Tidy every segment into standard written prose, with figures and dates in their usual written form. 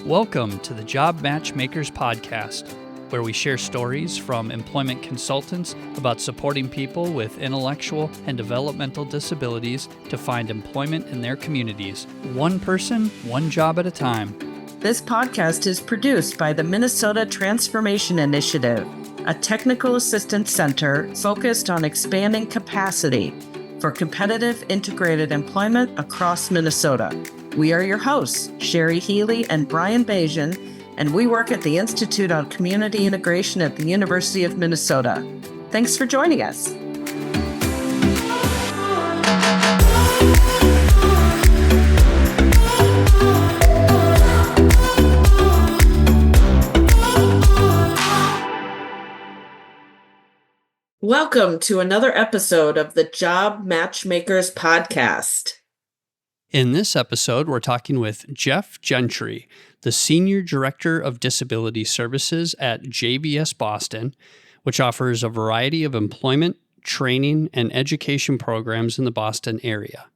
Welcome to the Job Matchmakers Podcast, where we share stories from employment consultants about supporting people with intellectual and developmental disabilities to find employment in their communities, one person, one job at a time. This podcast is produced by the Minnesota Transformation Initiative, a technical assistance center focused on expanding capacity for competitive integrated employment across Minnesota. We are your hosts, Sherry Healy and Brian Bajan, and we work at the Institute on Community Integration at the University of Minnesota. Thanks for joining us. Welcome to another episode of the Job Matchmakers Podcast. In this episode, we're talking with Jeff Gentry, the Senior Director of Disability Services at JBS Boston, which offers a variety of employment, training, and education programs in the Boston area.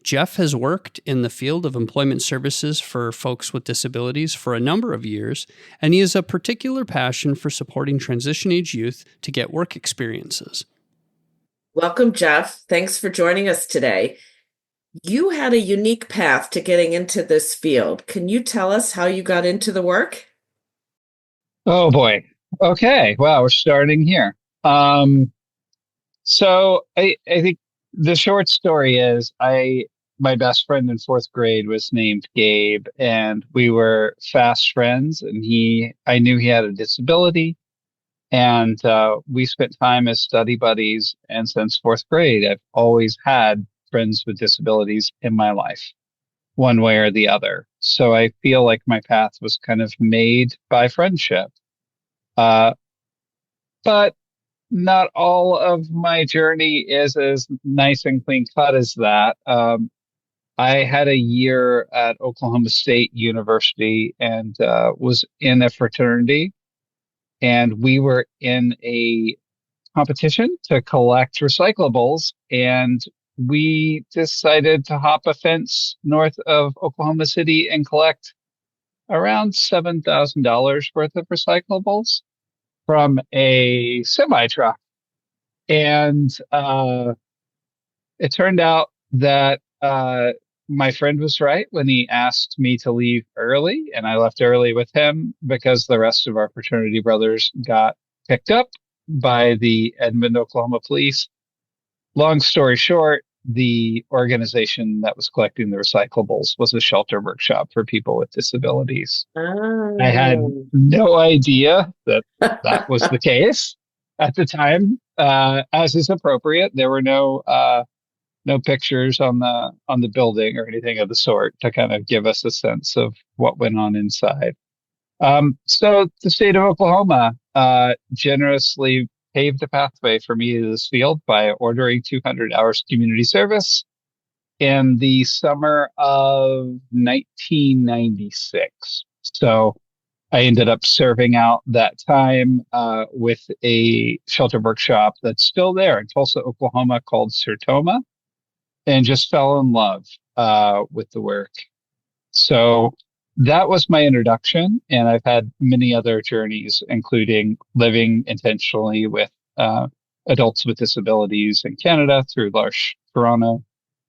Jeff has worked in the field of employment services for folks with disabilities for a number of years, and he has a particular passion for supporting transition-age youth to get work experiences. Welcome, Jeff. Thanks for joining us today. You had a unique path to getting into this field. Can you tell us how you got into the work? Oh boy. Okay. Wow, we're starting here. So I think the short story is my best friend in fourth grade was named Gabe, and we were fast friends, and I knew he had a disability, and we spent time as study buddies. And since fourth grade, I've always had friends with disabilities in my life, one way or the other. So I feel like my path was kind of made by friendship. But not all of my journey is as nice and clean cut as that. I had a year at Oklahoma State University and was in a fraternity, and we were in a competition to collect recyclables, and we decided to hop a fence north of Oklahoma City and collect around $7,000 worth of recyclables from a semi truck. And it turned out that my friend was right when he asked me to leave early, and I left early with him because the rest of our fraternity brothers got picked up by the Edmond, Oklahoma police. Long story short, the organization that was collecting the recyclables was a shelter workshop for people with disabilities. Oh. I had no idea that that was the case at the time. As is appropriate, there were no pictures on the building or anything of the sort to kind of give us a sense of what went on inside. So the state of Oklahoma generously paved a pathway for me to this field by ordering 200 hours community service in the summer of 1996. So I ended up serving out that time with a shelter workshop that's still there in Tulsa, Oklahoma, called Sertoma, and just fell in love with the work. So that was my introduction, and I've had many other journeys, including living intentionally with adults with disabilities in Canada through L'Arche, Toronto.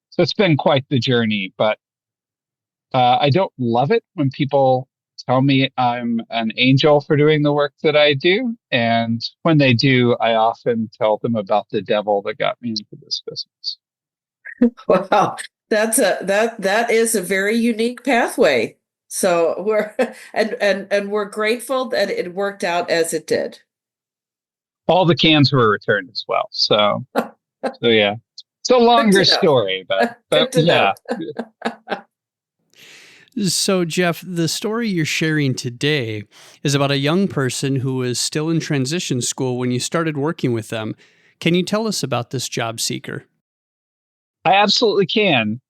So it's been quite the journey, but I don't love it when people tell me I'm an angel for doing the work that I do. And when they do, I often tell them about the devil that got me into this business. Wow, that is a very unique pathway. So we're we're grateful that it worked out as it did. All the cans were returned as well. So yeah, it's a longer story, but yeah. So, Jeff, the story you're sharing today is about a young person who was still in transition school when you started working with them. Can you tell us about this job seeker? I absolutely can.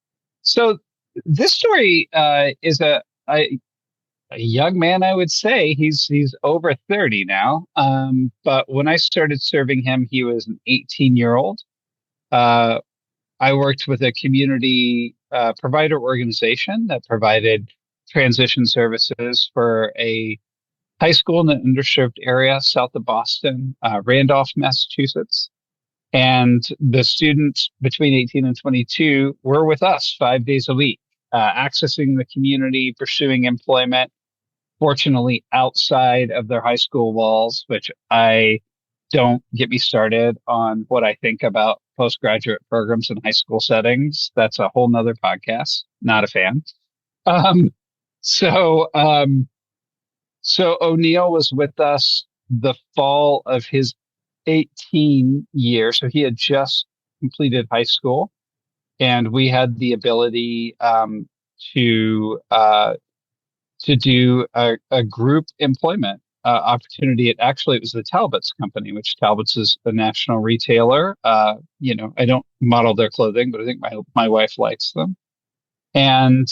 So this story is a young man, I would say. He's over 30 now. But when I started serving him, he was an 18-year-old. I worked with a community provider organization that provided transition services for a high school in the underserved area south of Boston, Randolph, Massachusetts. And the students between 18 and 22 were with us 5 days a week, accessing the community, pursuing employment, fortunately outside of their high school walls, which I don't get me started on what I think about postgraduate programs in high school settings. That's a whole nother podcast. Not a fan. Um, so, um, so O'Neill was with us the fall of his 18 year. So he had just completed high school, and we had the ability to to do a group employment opportunity. It was the Talbots company, which Talbots is a national retailer. I don't model their clothing, but I think my wife likes them. And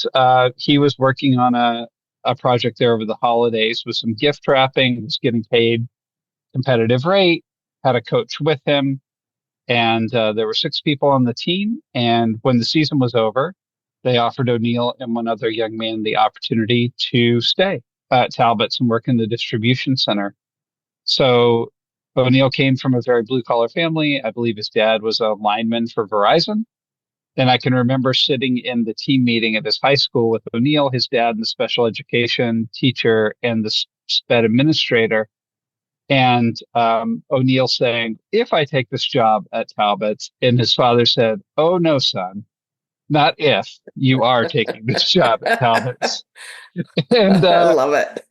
he was working on a project there over the holidays with some gift wrapping, was getting paid competitive rate, had a coach with him, and there were 6 people on the team. And when the season was over, they offered O'Neill and one other young man the opportunity to stay at Talbots and work in the distribution center. So O'Neill came from a very blue collar family. I believe his dad was a lineman for Verizon. And I can remember sitting in the team meeting at his high school with O'Neill, his dad, and the special education teacher and the SPED administrator. And O'Neill saying, "If I take this job at Talbots," and his father said, "Oh, no, son, not if, you are taking this job at Talbots." And I love it.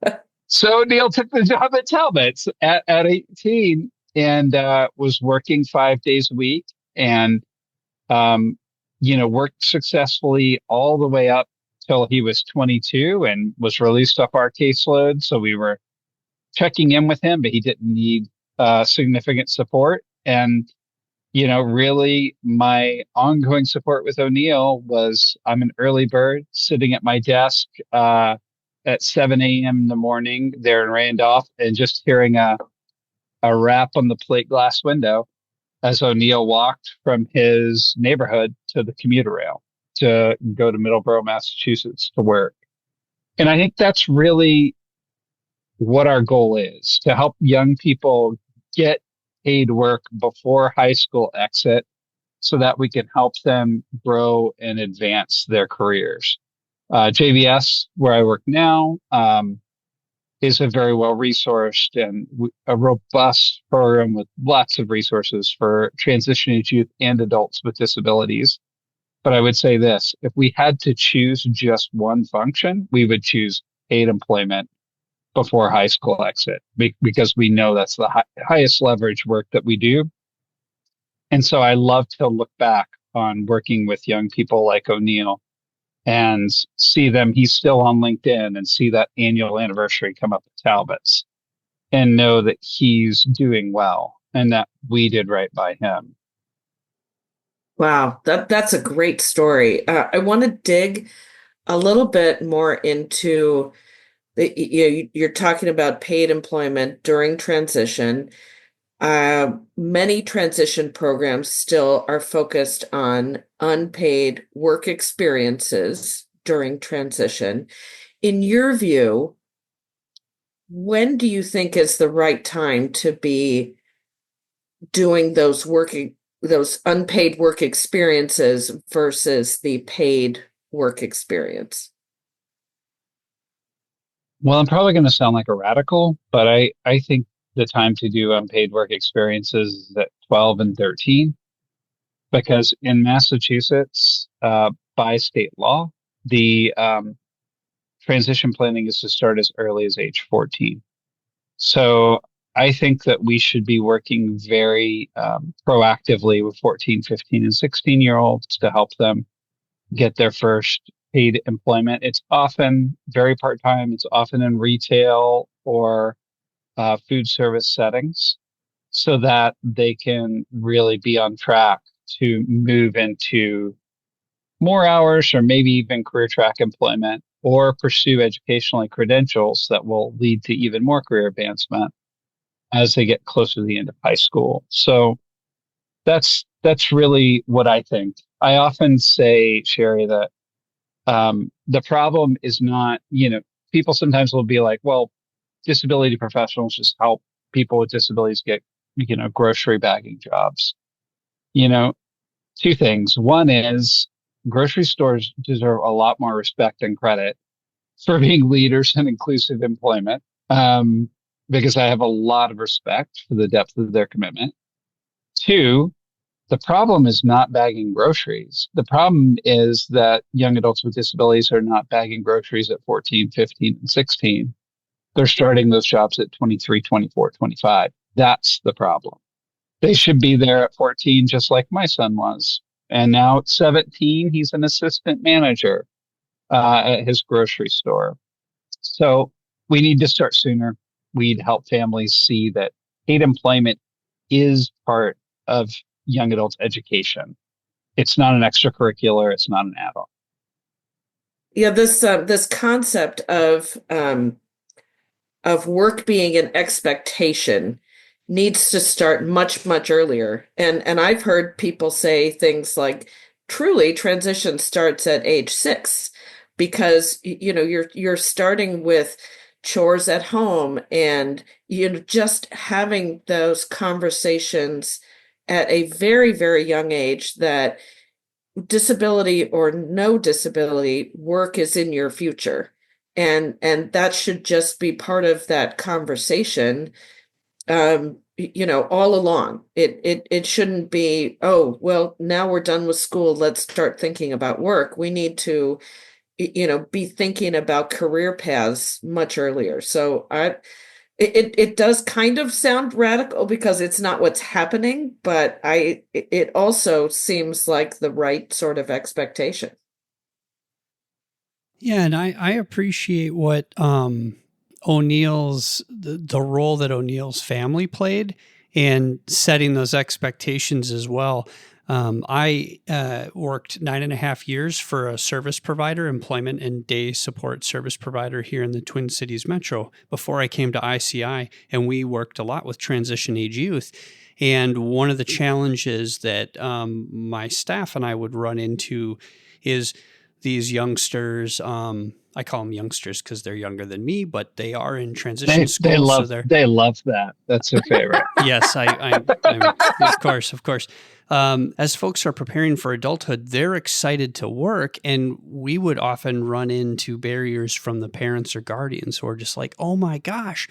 so O'Neill took the job at Talbots at 18 and was working 5 days a week, and worked successfully all the way up till he was 22 and was released off our caseload. So we were checking in with him, but he didn't need significant support. And, really my ongoing support with O'Neill was, I'm an early bird sitting at my desk at 7 a.m. in the morning there in Randolph, and just hearing a rap on the plate glass window as O'Neill walked from his neighborhood to the commuter rail to go to Middleborough, Massachusetts to work. And I think that's really what our goal is, to help young people get paid work before high school exit so that we can help them grow and advance their careers. JVS, where I work now, is a very well resourced and a robust program with lots of resources for transitioning youth and adults with disabilities. But I would say this, if we had to choose just one function, we would choose paid employment before high school exit, because we know that's the highest leverage work that we do. And so I love to look back on working with young people like O'Neill and see them, he's still on LinkedIn, and see that annual anniversary come up at Talbots and know that he's doing well and that we did right by him. Wow, that's a great story. I want to dig a little bit more into you're talking about paid employment during transition. Many transition programs still are focused on unpaid work experiences during transition. In your view, when do you think is the right time to be doing those unpaid work experiences versus the paid work experience? Well, I'm probably going to sound like a radical, but I think the time to do unpaid work experiences is at 12 and 13, because in Massachusetts, by state law, the transition planning is to start as early as age 14. So I think that we should be working very proactively with 14, 15, and 16-year-olds to help them get their first paid employment. It's often very part-time. It's often in retail or food service settings, so that they can really be on track to move into more hours, or maybe even career track employment, or pursue educational credentials that will lead to even more career advancement as they get closer to the end of high school. So that's really what I think. I often say, Sherry, that The problem is not, people sometimes will be like, well, disability professionals just help people with disabilities get, grocery bagging jobs. Two things. One is grocery stores deserve a lot more respect and credit for being leaders in inclusive employment, because I have a lot of respect for the depth of their commitment. Two, the problem is not bagging groceries. The problem is that young adults with disabilities are not bagging groceries at 14, 15, and 16. They're starting those jobs at 23, 24, 25. That's the problem. They should be there at 14, just like my son was. And now at 17, he's an assistant manager at his grocery store. So we need to start sooner. We need to help families see that paid employment is part of young adults' education. It's not an extracurricular. It's not an add-on. Yeah, this concept of work being an expectation needs to start much, much earlier. And I've heard people say things like, truly, transition starts at age 6, because you're starting with chores at home, and just having those conversations at a very, very young age that disability or no disability, work is in your future. And that should just be part of that conversation, all along. It shouldn't be, oh, well, now we're done with school, let's start thinking about work. We need to, be thinking about career paths much earlier. So it does kind of sound radical because it's not what's happening, but it also seems like the right sort of expectation. Yeah, and I appreciate what O'Neill's the role that O'Neill's family played in setting those expectations as well. I worked 9.5 years for a service provider, employment and day support service provider here in the Twin Cities Metro before I came to ICI, and we worked a lot with transition age youth. And one of the challenges that my staff and I would run into is these youngsters. I call them youngsters because they're younger than me, but they are in transition school. They love that. That's their favorite. Yes, I of course. As folks are preparing for adulthood, they're excited to work, and we would often run into barriers from the parents or guardians who are just like, "Oh my gosh,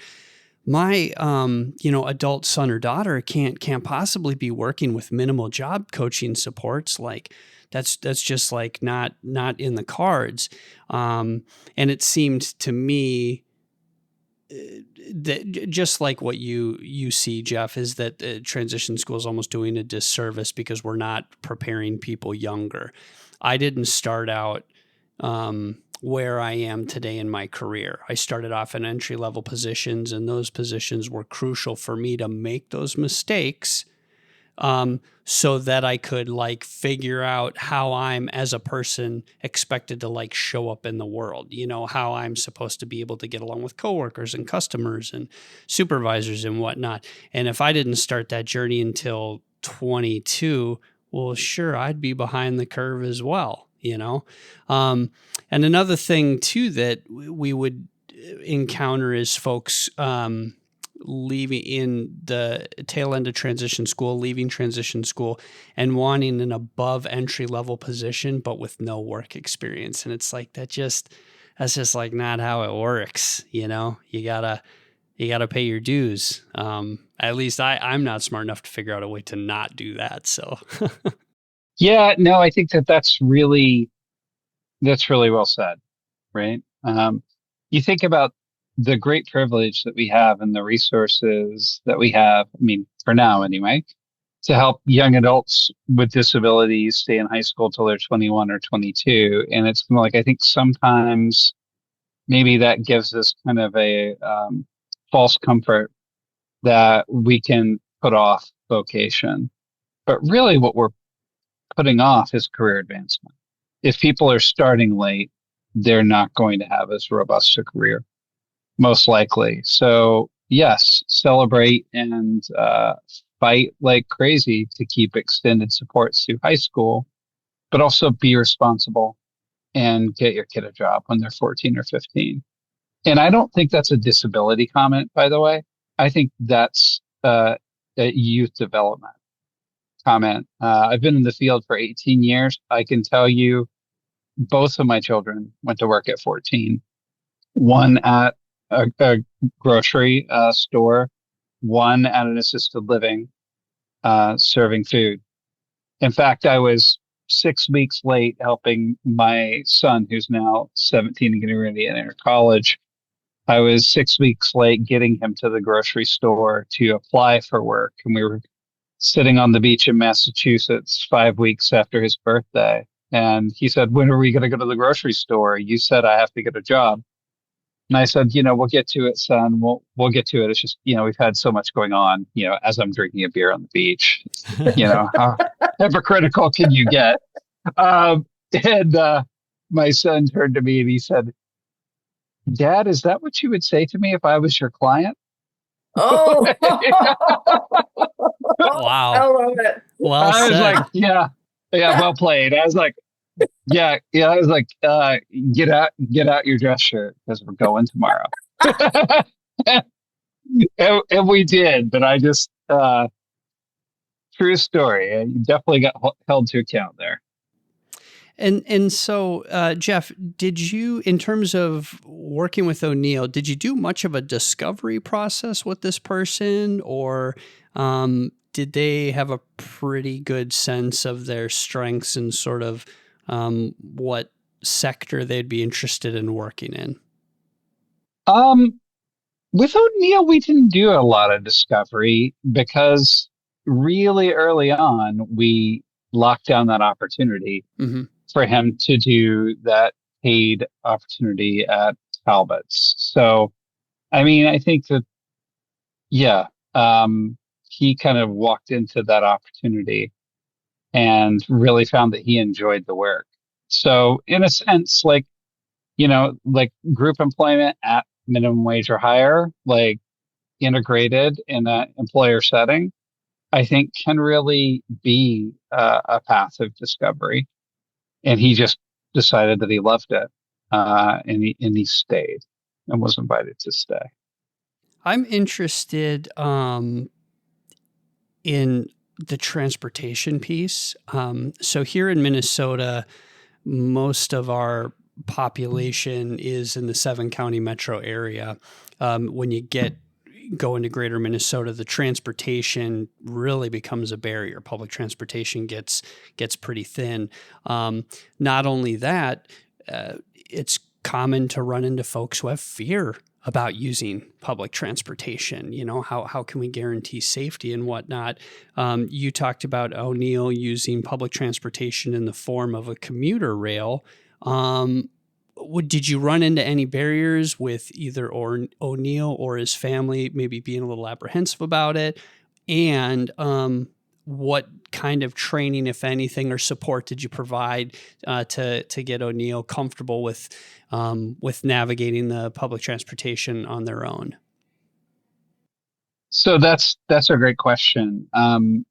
my adult son or daughter can't possibly be working with minimal job coaching supports. Like that's just like not in the cards." And it seemed to me that just like what you see, Jeff, is that transition school is almost doing a disservice because we're not preparing people younger. I didn't start out where I am today in my career. I started off in entry-level positions, and those positions were crucial for me to make those mistakes so that I could figure out how I'm as a person expected to show up in the world, how I'm supposed to be able to get along with coworkers and customers and supervisors and whatnot. And if I didn't start that journey until 22, well, sure, I'd be behind the curve as well, And another thing too that we would encounter is folks leaving in the tail end of transition school, leaving transition school and wanting an above entry level position, but with no work experience. And it's that's just not how it works. You gotta pay your dues. At least I'm not smart enough to figure out a way to not do that. So yeah, no, I think that's really well said. Right. You think about the great privilege that we have and the resources that we have, for now anyway, to help young adults with disabilities stay in high school till they're 21 or 22. And it's I think sometimes maybe that gives us kind of a false comfort that we can put off vocation. But really what we're putting off is career advancement. If people are starting late, they're not going to have as robust a career. Most likely. So yes, celebrate and fight like crazy to keep extended supports through high school, but also be responsible and get your kid a job when they're 14 or 15. And I don't think that's a disability comment, by the way. I think that's a youth development comment. I've been in the field for 18 years. I can tell you both of my children went to work at 14, one at a grocery store, one at an assisted living, serving food. In fact, I was 6 weeks late helping my son, who's now 17 and getting ready to enter college. I was 6 weeks late getting him to the grocery store to apply for work. And we were sitting on the beach in Massachusetts 5 weeks after his birthday. And he said, "When are we going to go to the grocery store? You said I have to get a job." And I said, "We'll get to it, son. We'll get to it. It's just, we've had so much going on, as I'm drinking a beer on the beach. How hypocritical can you get?" And my son turned to me and he said, "Dad, is that what you would say to me if I was your client?" Oh, Wow. I love it. Well I was said. like, yeah, well played. I was like, yeah. I was like, get out your dress shirt because we're going tomorrow. and we did, but I just, true story. You definitely got held to account there. And so, Jeff, did you, in terms of working with O'Neill, did you do much of a discovery process with this person, or did they have a pretty good sense of their strengths and sort of what sector they'd be interested in working in? With O'Neill, we didn't do a lot of discovery because really early on, we locked down that opportunity. Mm-hmm. For him to do that paid opportunity at Talbot's. So, I mean, I think that, he kind of walked into that opportunity and really found that he enjoyed the work. So in a sense, like group employment at minimum wage or higher, like integrated in an employer setting, I think can really be a path of discovery. And he just decided that he loved it, and he stayed and was invited to stay. I'm interested in the transportation piece. So here in Minnesota, most of our population is in the 7-county metro area. When you go into greater Minnesota, the transportation really becomes a barrier. Public transportation gets pretty thin. Not only that, it's common to run into folks who have fear about using public transportation. How can we guarantee safety and whatnot? You talked about O'Neill using public transportation in the form of a commuter rail. Did you run into any barriers with either O'Neill or his family maybe being a little apprehensive about it? And what kind of training, if anything, or support did you provide to get O'Neill comfortable with navigating the public transportation on their own? So that's a great question. In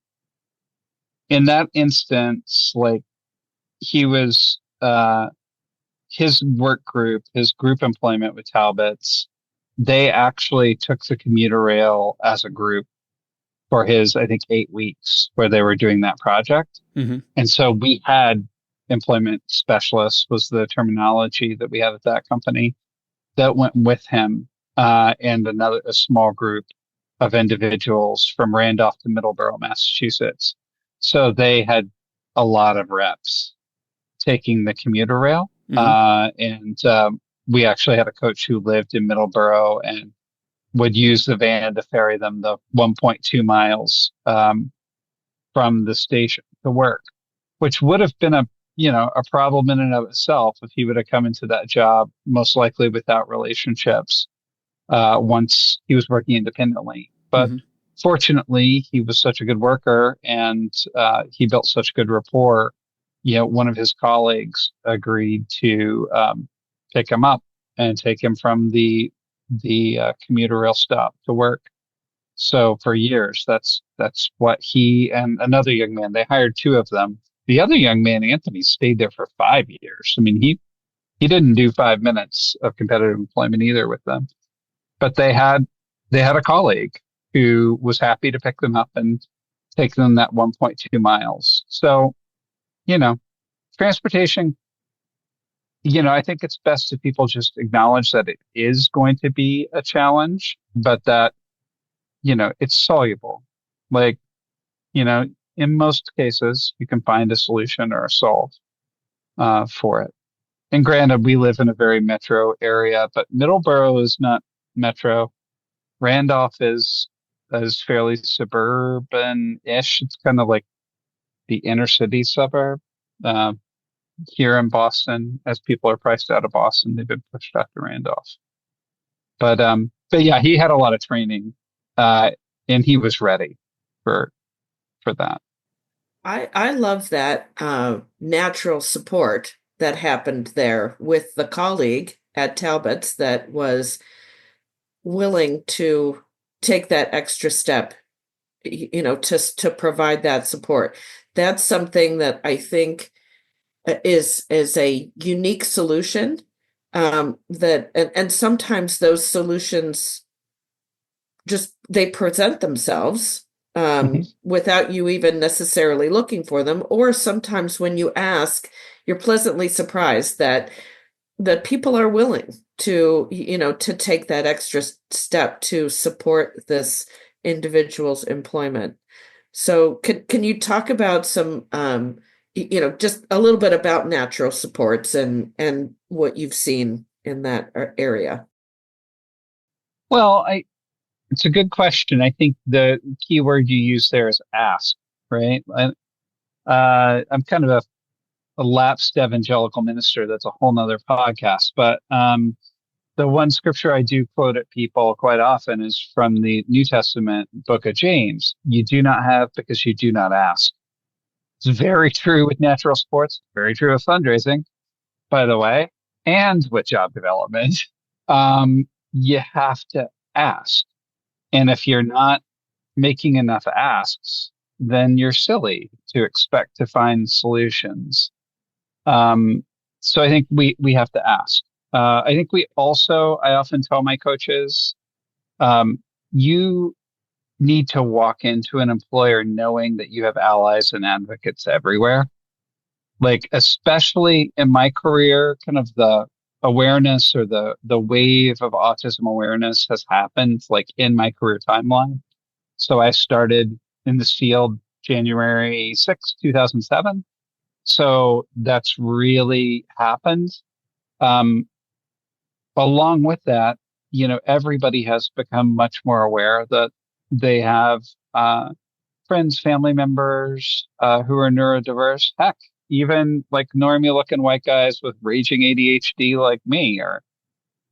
that instance, like he was. His work group, his group employment with Talbot's, they actually took the commuter rail as a group for his, I think, 8 weeks where they were doing that project. Mm-hmm. And so we had employment specialists was the terminology that we had at that company that went with him, and a small group of individuals from Randolph to Middleborough, Massachusetts. So they had a lot of reps taking the commuter rail. Mm-hmm. We actually had a coach who lived in Middleborough and would use the van to ferry them the 1.2 miles from the station to work, which would have been a problem in and of itself if he would have come into that job, most likely without relationships, once he was working independently. But mm-hmm. Fortunately, he was such a good worker and he built such good rapport. One of his colleagues agreed to pick him up and take him from the commuter rail stop to work. So for years, that's what he and another young man, they hired 2 of them. The other young man, Anthony, stayed there for 5 years. I mean, he didn't do 5 minutes of competitive employment either with them, but they had a colleague who was happy to pick them up and take them that 1.2 miles. So, you know, transportation, I think it's best if people just acknowledge that it is going to be a challenge, but that, it's soluble. Like, in most cases, you can find a solution or a solve for it. And granted, we live in a very metro area, but Middleborough is not metro. Randolph is fairly suburban-ish. It's kind of like the inner city suburb. Here in Boston, as people are priced out of Boston, they've been pushed out to Randolph. But yeah, he had a lot of training, and he was ready for that. I love that natural support that happened there with the colleague at Talbot's that was willing to take that extra step, to provide that support. That's something that I think is a unique solution, and sometimes those solutions just they present themselves without you even necessarily looking for them, or sometimes when you ask, you're pleasantly surprised that people are willing to to take that extra step to support this individual's employment. So can you talk about some just a little bit about natural supports and what you've seen in that area? Well, it's a good question. I think the key word you use there is ask, right? I'm kind of a lapsed evangelical minister. That's a whole nother podcast. But the one scripture I do quote at people quite often is from the New Testament book of James. You do not have because you do not ask. It's very true with natural sports, very true with fundraising, by the way, and with job development. You have to ask. And if you're not making enough asks, then you're silly to expect to find solutions. So I think we have to ask. I think I often tell my coaches, you need to walk into an employer knowing that you have allies and advocates everywhere. Like, especially in my career, kind of the awareness or the wave of autism awareness has happened like in my career timeline. So I started in this field January 6, 2007. So that's really happened. Along with that, everybody has become much more aware that they have friends, family members who are neurodiverse. Heck, even like normie looking white guys with raging ADHD like me are,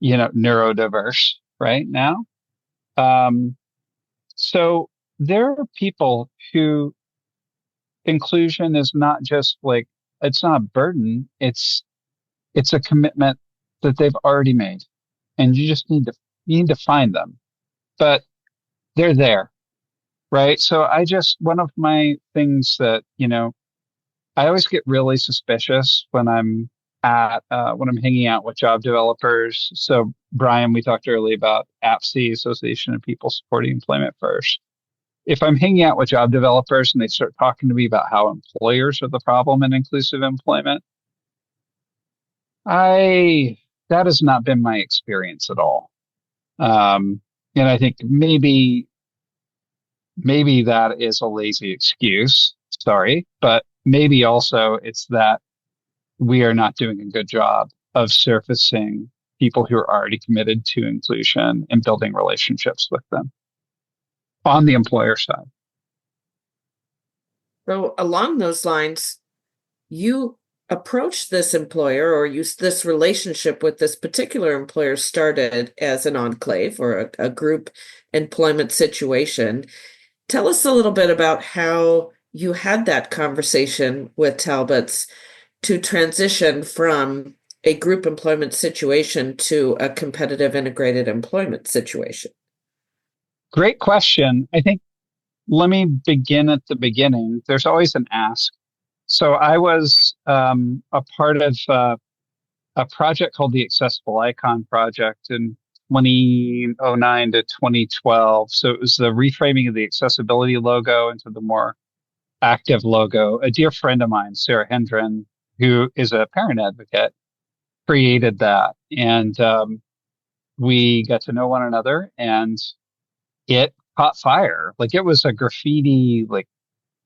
neurodiverse right now. So there are people who inclusion is not just like, it's not a burden. It's a commitment that they've already made, and you just need to find them, but they're there. Right. So one of my things that, I always get really suspicious when I'm hanging out with job developers. So Brian, we talked earlier about APSE, Association of People Supporting Employment First. If I'm hanging out with job developers and they start talking to me about how employers are the problem in inclusive employment, that has not been my experience at all. And I think maybe that is a lazy excuse. Sorry, but maybe also it's that we are not doing a good job of surfacing people who are already committed to inclusion and building relationships with them on the employer side. So along those lines, you approached this employer, or this relationship with this particular employer started as an enclave or a group employment situation. Tell us a little bit about how you had that conversation with Talbot's to transition from a group employment situation to a competitive integrated employment situation. Great question. I think let me begin at the beginning. There's always an ask. So I was a part of a project called the Accessible Icon Project in 2009 to 2012. So it was the reframing of the accessibility logo into the more active logo. A dear friend of mine, Sarah Hendren, who is a parent advocate, created that. And we got to know one another, and it caught fire. Like, it was a graffiti, like,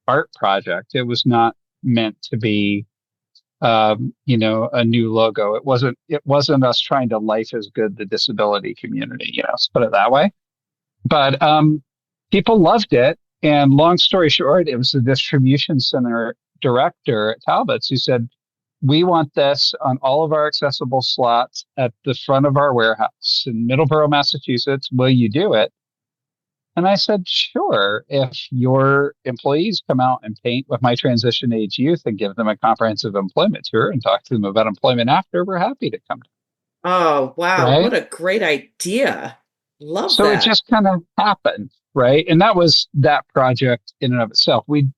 art project. It was not meant to be, a new logo. It wasn't us trying to life is good the disability community, let's put it that way. But people loved it. And long story short, it was the distribution center director at Talbot's who said, we want this on all of our accessible slots at the front of our warehouse in Middleborough, Massachusetts. Will you do it? And I said, sure. If your employees come out and paint with my transition age youth and give them a comprehensive employment tour and talk to them about employment after, we're happy to come. Oh, wow. Right? What a great idea. Love so that. So it just kind of happened, right? And that was that project in and of itself. We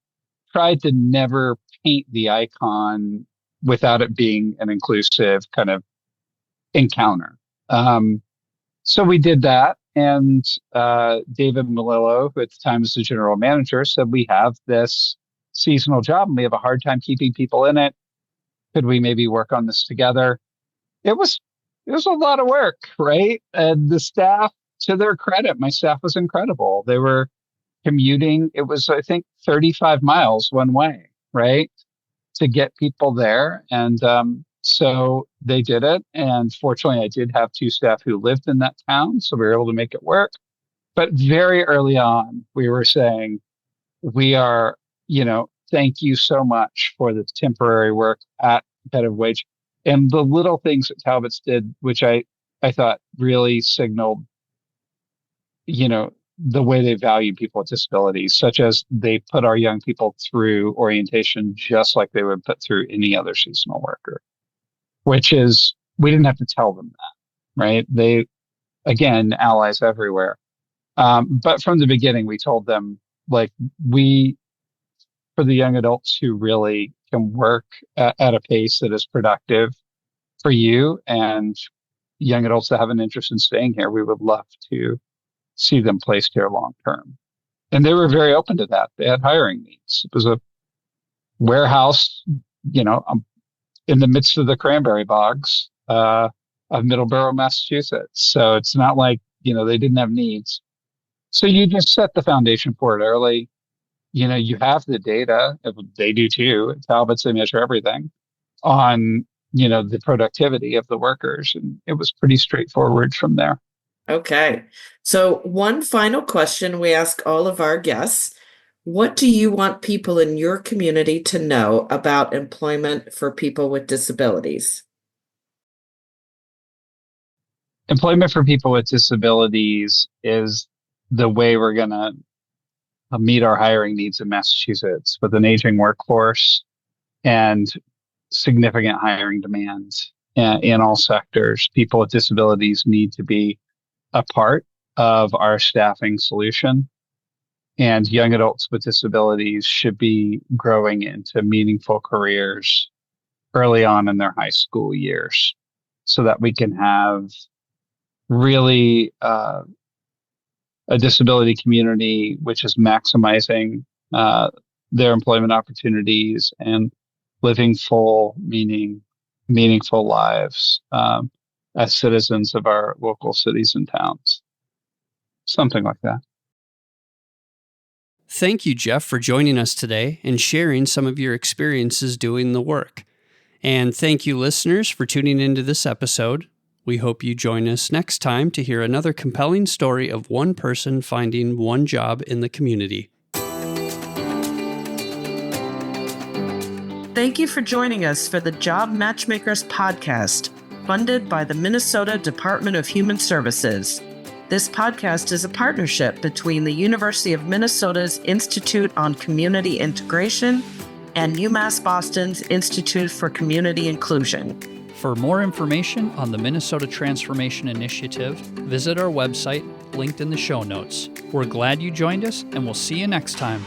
tried to never paint the icon without it being an inclusive kind of encounter. So we did that. And David Melillo, who at the time was the general manager, said, we have this seasonal job and we have a hard time keeping people in it. Could we maybe work on this together? It was a lot of work, right? And the staff, to their credit, my staff was incredible. They were commuting. It was, I think, 35 miles one way, right? To get people there. And so they did it. And fortunately, I did have two staff who lived in that town. So we were able to make it work. But very early on, we were saying, we are, thank you so much for the temporary work at competitive wage. And the little things that Talbot's did, which I thought really signaled, the way they value people with disabilities, such as they put our young people through orientation just like they would put through any other seasonal worker, which is, we didn't have to tell them that, right? They, again, allies everywhere. But from the beginning, we told them, like, for the young adults who really can work at a pace that is productive for you and young adults that have an interest in staying here, we would love to see them placed here long term. And they were very open to that. They had hiring needs. It was a warehouse, in the midst of the cranberry bogs of Middleborough, Massachusetts. So it's not like, they didn't have needs. So you just set the foundation for it early. You have the data, they do too. At Talbot's, they measure everything on, the productivity of the workers. And it was pretty straightforward from there. Okay. So one final question we ask all of our guests. What do you want people in your community to know about employment for people with disabilities? Employment for people with disabilities is the way we're going to meet our hiring needs in Massachusetts with an aging workforce and significant hiring demand in all sectors. People with disabilities need to be a part of our staffing solution, and young adults with disabilities should be growing into meaningful careers early on in their high school years so that we can have really a disability community which is maximizing their employment opportunities and living full, meaningful lives as citizens of our local cities and towns. Something like that. Thank you, Jeff, for joining us today and sharing some of your experiences doing the work. And thank you, listeners, for tuning into this episode. We hope you join us next time to hear another compelling story of one person finding one job in the community. Thank you for joining us for the Job Matchmakers podcast, funded by the Minnesota Department of Human Services. This podcast is a partnership between the University of Minnesota's Institute on Community Integration and UMass Boston's Institute for Community Inclusion. For more information on the Minnesota Transformation Initiative, visit our website, linked in the show notes. We're glad you joined us, and we'll see you next time.